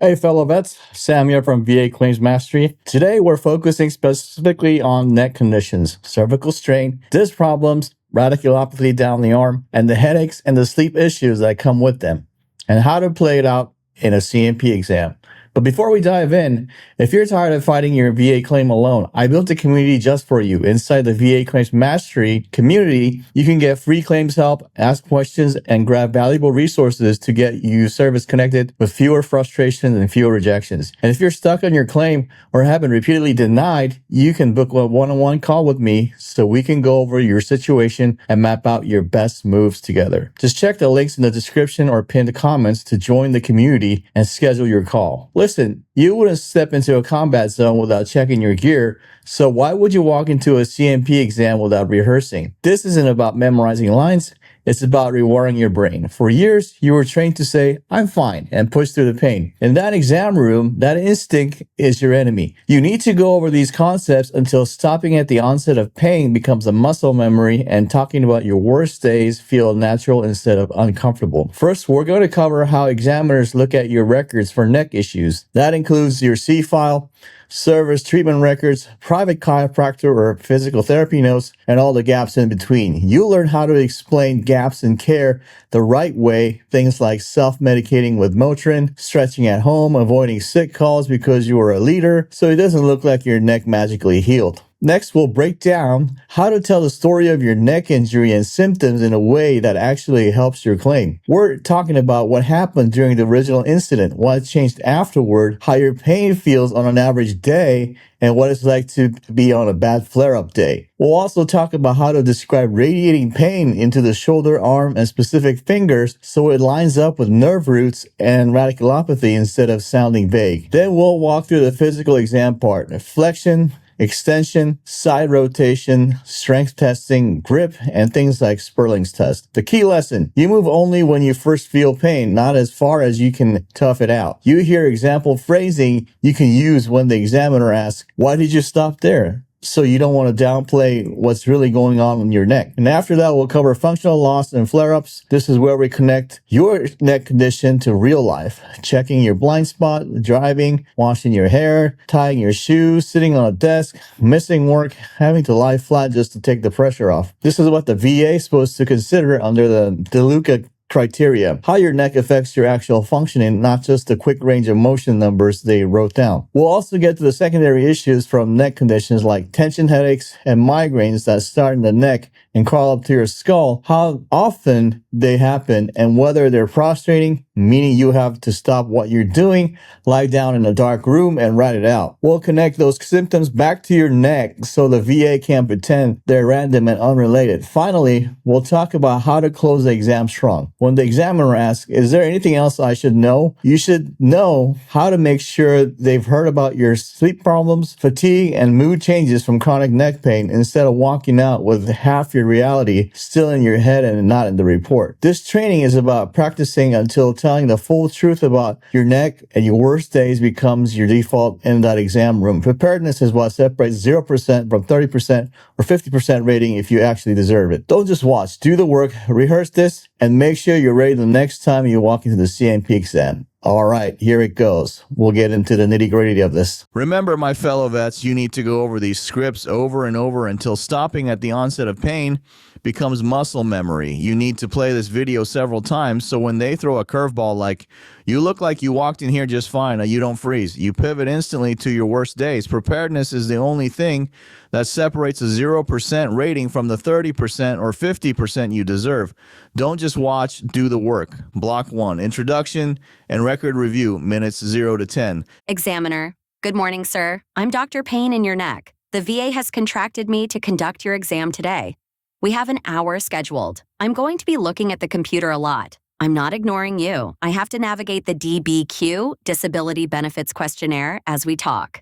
Hey fellow vets, Sam here from VA Claims Mastery. Today we're focusing specifically on neck conditions, cervical strain, disc problems, radiculopathy down the arm, and the headaches and the sleep issues that come with them, and how to play it out in a C&P exam. But before we dive in, if you're tired of fighting your VA claim alone, I built a community just for you. Inside the VA Claims Mastery community, you can get free claims help, ask questions, and grab valuable resources to get you service connected with fewer frustrations and fewer rejections. And if you're stuck on your claim or have been repeatedly denied, you can book a one-on-one call with me so we can go over your situation and map out your best moves together. Just check the links in the description or pinned comments to join the community and schedule your call. Listen, you wouldn't step into a combat zone without checking your gear, so why would you walk into a C&P exam without rehearsing? This isn't about memorizing lines, it's about rewiring your brain. For years, you were trained to say, I'm fine, and push through the pain. In that exam room, that instinct is your enemy. You need to go over these concepts until stopping at the onset of pain becomes a muscle memory and talking about your worst days feel natural instead of uncomfortable. First, we're going to cover how examiners look at your records for neck issues. That includes your C-file, service treatment records, private chiropractor or physical therapy notes, and all the gaps in between. You'll learn how to explain gaps in care the right way, things like self-medicating with Motrin, stretching at home, avoiding sick calls because you are a leader, so it doesn't look like your neck magically healed. Next, we'll break down how to tell the story of your neck injury and symptoms in a way that actually helps your claim. We're talking about what happened during the original incident, what changed afterward, how your pain feels on an average day, and what it's like to be on a bad flare-up day. We'll also talk about how to describe radiating pain into the shoulder, arm, and specific fingers so it lines up with nerve roots and radiculopathy instead of sounding vague. Then we'll walk through the physical exam part, flexion, extension, side rotation, strength testing, grip, and things like Sperling's test. The key lesson, you move only when you first feel pain, not as far as you can tough it out. You hear example phrasing you can use when the examiner asks, why did you stop there? So you don't want to downplay what's really going on in your neck. And after that, we'll cover functional loss and flare-ups. This is where we connect your neck condition to real life. Checking your blind spot, driving, washing your hair, tying your shoes, sitting on a desk, missing work, having to lie flat just to take the pressure off. This is what the VA is supposed to consider under the DeLuca criteria, how your neck affects your actual functioning, not just the quick range of motion numbers they wrote down. We'll also get to the secondary issues from neck conditions like tension headaches and migraines that start in the neck and crawl up to your skull, how often they happen, and whether they're prostrating, meaning you have to stop what you're doing, lie down in a dark room, and write it out. We'll connect those symptoms back to your neck so the VA can't pretend they're random and unrelated. Finally, we'll talk about how to close the exam strong. When the examiner asks, is there anything else I should know? You should know how to make sure they've heard about your sleep problems, fatigue, and mood changes from chronic neck pain instead of walking out with half your reality still in your head and not in the report. This training is about practicing until telling the full truth about your neck and your worst days becomes your default in that exam room. Preparedness is what separates 0% from 30% or 50% rating if you actually deserve it. Don't just watch, do the work, rehearse this, and make sure you're ready the next time you walk into the C&P exam. All right, here it goes. We'll get into the nitty-gritty of this. Remember, my fellow vets, you need to go over these scripts over and over until stopping at the onset of pain becomes muscle memory. You need to play this video several times so when they throw a curveball like, you look like you walked in here just fine, you don't freeze. You pivot instantly to your worst days. Preparedness is the only thing that separates a 0% rating from the 30% or 50% you deserve. Don't just watch, do the work. Block 1, introduction and record review, minutes 0 to 10. Examiner. Good morning, sir. I'm Dr. Payne in your neck. The VA has contracted me to conduct your exam today. We have an hour scheduled. I'm going to be looking at the computer a lot. I'm not ignoring you. I have to navigate the DBQ, Disability Benefits Questionnaire, as we talk.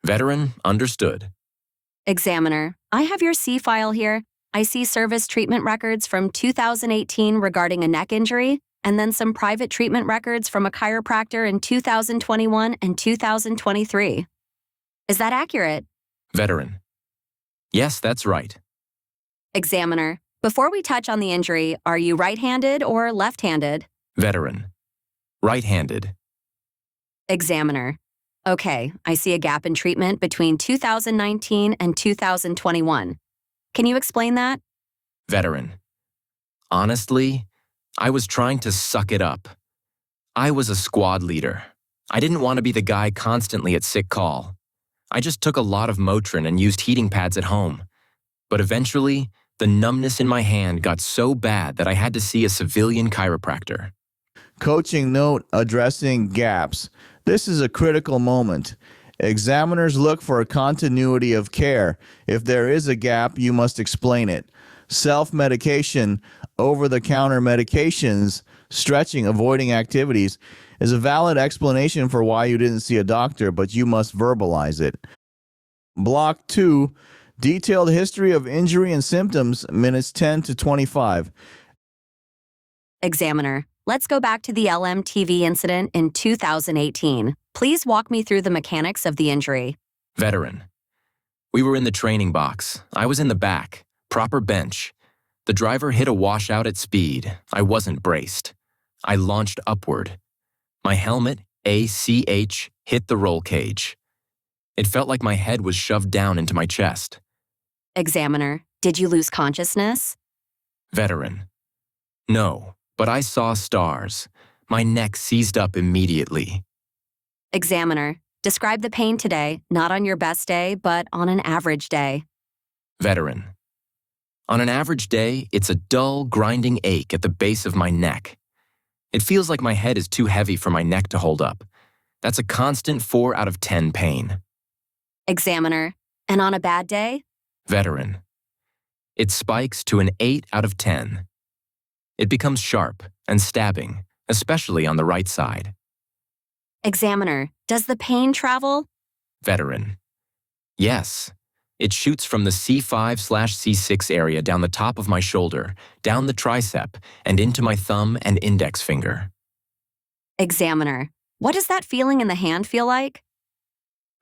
Veteran, understood. Examiner, I have your C-file here. I see service treatment records from 2018 regarding a neck injury, and then some private treatment records from a chiropractor in 2021 and 2023. Is that accurate? Veteran. Yes, that's right. Examiner, before we touch on the injury, are you right-handed or left-handed? Veteran. Right-handed. Examiner. Okay, I see a gap in treatment between 2019 and 2021. Can you explain that? Veteran. Honestly, I was trying to suck it up. I was a squad leader. I didn't want to be the guy constantly at sick call. I just took a lot of Motrin and used heating pads at home. But eventually, the numbness in my hand got so bad that I had to see a civilian chiropractor. Coaching note addressing gaps. This is a critical moment. Examiners look for a continuity of care. If there is a gap, you must explain it. Self-medication, over-the-counter medications, stretching, avoiding activities is a valid explanation for why you didn't see a doctor, but you must verbalize it. Block 2, detailed history of injury and symptoms, minutes 10 to 25. Examiner. Let's go back to the LMTV incident in 2018. Please walk me through the mechanics of the injury. Veteran. We were in the training box. I was in the back. Proper bench. The driver hit a washout at speed. I wasn't braced. I launched upward. My helmet, ACH, hit the roll cage. It felt like my head was shoved down into my chest. Examiner. Did you lose consciousness? Veteran. No, but I saw stars. My neck seized up immediately. Examiner. Describe the pain today, not on your best day, but on an average day. Veteran. On an average day, it's a dull, grinding ache at the base of my neck. It feels like my head is too heavy for my neck to hold up. That's a constant 4 out of 10 pain. Examiner. And on a bad day? Veteran. It spikes to an 8 out of 10. It becomes sharp and stabbing, especially on the right side. Examiner. Does the pain travel? Veteran. Yes. It shoots from the C5/C6 area down the top of my shoulder, down the tricep, and into my thumb and index finger. Examiner. What does that feeling in the hand feel like?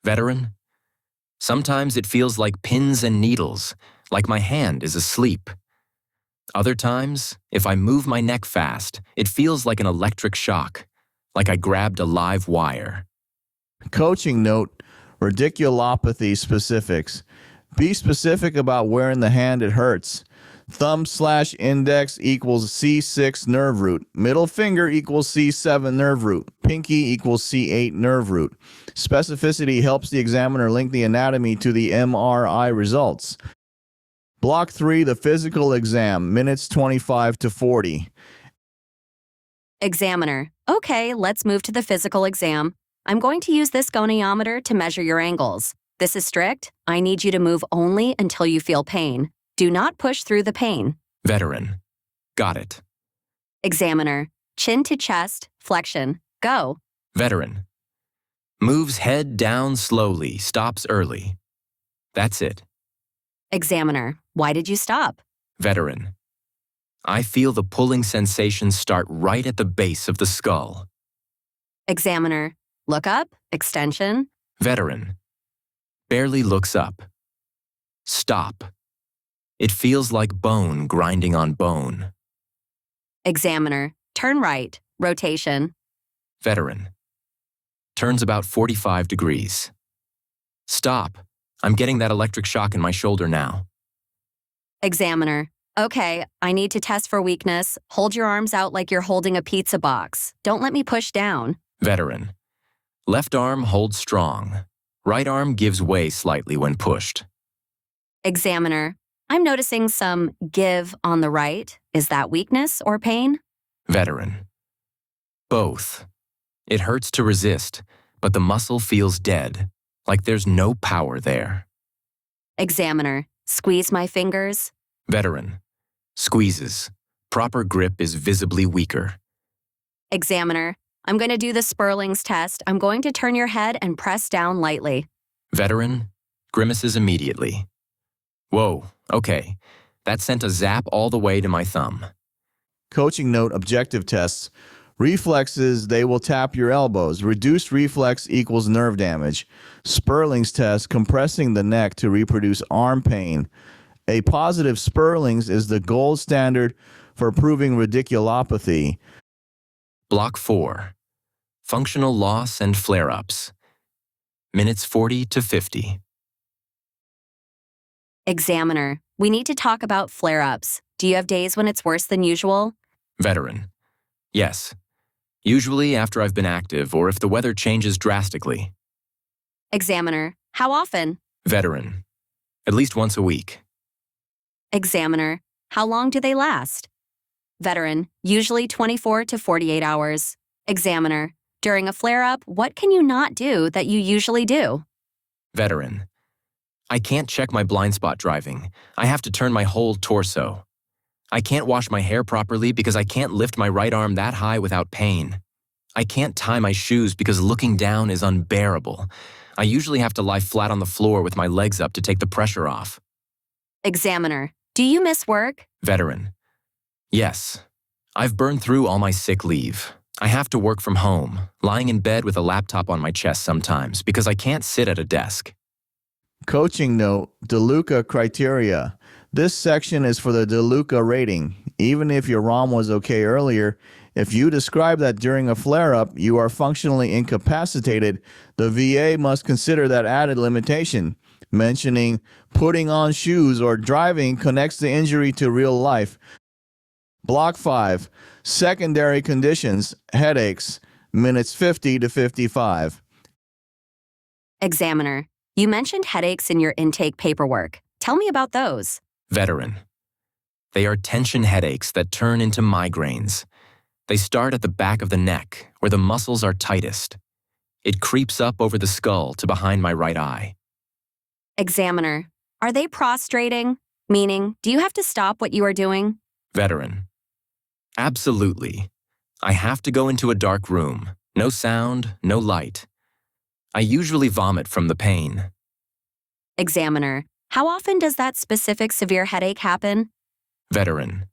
Veteran. Sometimes it feels like pins and needles, like my hand is asleep. Other times, if I move my neck fast, it feels like an electric shock, like I grabbed a live wire. Coaching note, radiculopathy specifics. Be specific about where in the hand it hurts. Thumb/index equals C6 nerve root. Middle finger equals C7 nerve root. Pinky equals C8 nerve root. Specificity helps the examiner link the anatomy to the MRI results. Block 3, the physical exam, minutes 25 to 40. Examiner. Okay, let's move to the physical exam. I'm going to use this goniometer to measure your angles. This is strict. I need you to move only until you feel pain. Do not push through the pain. Veteran. Got it. Examiner. Chin to chest, flexion. Go. Veteran. Moves head down slowly, stops early. That's it. Examiner. Why did you stop? Veteran. I feel the pulling sensation start right at the base of the skull. Examiner. Look up, extension. Veteran. Barely looks up. Stop. It feels like bone grinding on bone. Examiner. Turn right, rotation. Veteran. Turns about 45 degrees. Stop. I'm getting that electric shock in my shoulder now. Examiner. Okay, I need to test for weakness. Hold your arms out like you're holding a pizza box. Don't let me push down. Veteran. Left arm holds strong. Right arm gives way slightly when pushed. Examiner. I'm noticing some give on the right. Is that weakness or pain? Veteran. Both. It hurts to resist, but the muscle feels dead, like there's no power there. Examiner. Squeeze my fingers. Veteran. Squeezes. Proper grip is visibly weaker. Examiner. I'm going to do the Sperling's test. I'm going to turn your head and press down lightly. Veteran. Grimaces immediately. Whoa, okay. That sent a zap all the way to my thumb. Coaching note, objective tests. Reflexes, they will tap your elbows. Reduced reflex equals nerve damage. Sperling's test, compressing the neck to reproduce arm pain. A positive Sperling's is the gold standard for proving radiculopathy. Block 4. Functional loss and flare-ups. Minutes 40 to 50. Examiner, we need to talk about flare-ups. Do you have days when it's worse than usual? Veteran. Yes. Usually after I've been active or if the weather changes drastically. Examiner, how often? Veteran. At least once a week. Examiner, how long do they last? Veteran, usually 24 to 48 hours. Examiner, during a flare-up, what can you not do that you usually do? Veteran. I can't check my blind spot driving. I have to turn my whole torso. I can't wash my hair properly because I can't lift my right arm that high without pain. I can't tie my shoes because looking down is unbearable. I usually have to lie flat on the floor with my legs up to take the pressure off. Examiner, do you miss work? Veteran. Yes. I've burned through all my sick leave. I have to work from home, lying in bed with a laptop on my chest sometimes because I can't sit at a desk. Coaching note, DeLuca criteria. This section is for the DeLuca rating. Even if your ROM was okay earlier, if you describe that during a flare-up you are functionally incapacitated, the VA must consider that added limitation. Mentioning putting on shoes or driving connects the injury to real life. Block 5. Secondary conditions, headaches, minutes 50 to 55. Examiner, you mentioned headaches in your intake paperwork. Tell me about those. Veteran. They are tension headaches that turn into migraines. They start at the back of the neck, where the muscles are tightest. It creeps up over the skull to behind my right eye. Examiner, are they prostrating? Meaning, do you have to stop what you are doing? Veteran. Absolutely. I have to go into a dark room. No sound, no light. I usually vomit from the pain. Examiner, how often does that specific severe headache happen? Veteran.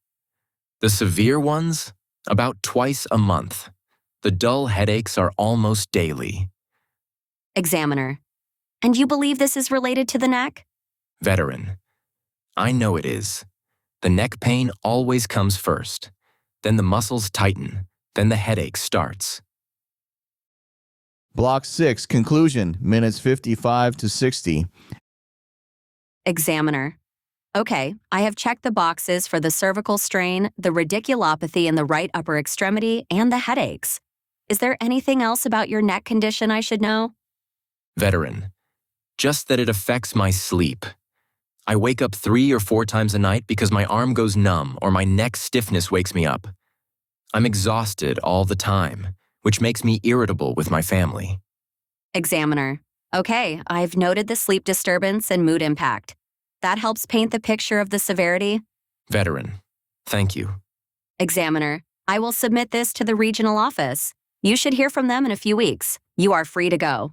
The severe ones? About twice a month. The dull headaches are almost daily. Examiner, and you believe this is related to the neck? Veteran. I know it is. The neck pain always comes first. Then the muscles tighten. Then the headache starts. Block 6. Conclusion, minutes 55 to 60. Examiner. Okay, I have checked the boxes for the cervical strain, the radiculopathy in the right upper extremity, and the headaches. Is there anything else about your neck condition I should know? Veteran. Just that it affects my sleep. I wake up 3 or 4 times a night because my arm goes numb or my neck stiffness wakes me up. I'm exhausted all the time, which makes me irritable with my family. Examiner. Okay, I've noted the sleep disturbance and mood impact. That helps paint the picture of the severity. Veteran. Thank you. Examiner. I will submit this to the regional office. You should hear from them in a few weeks. You are free to go.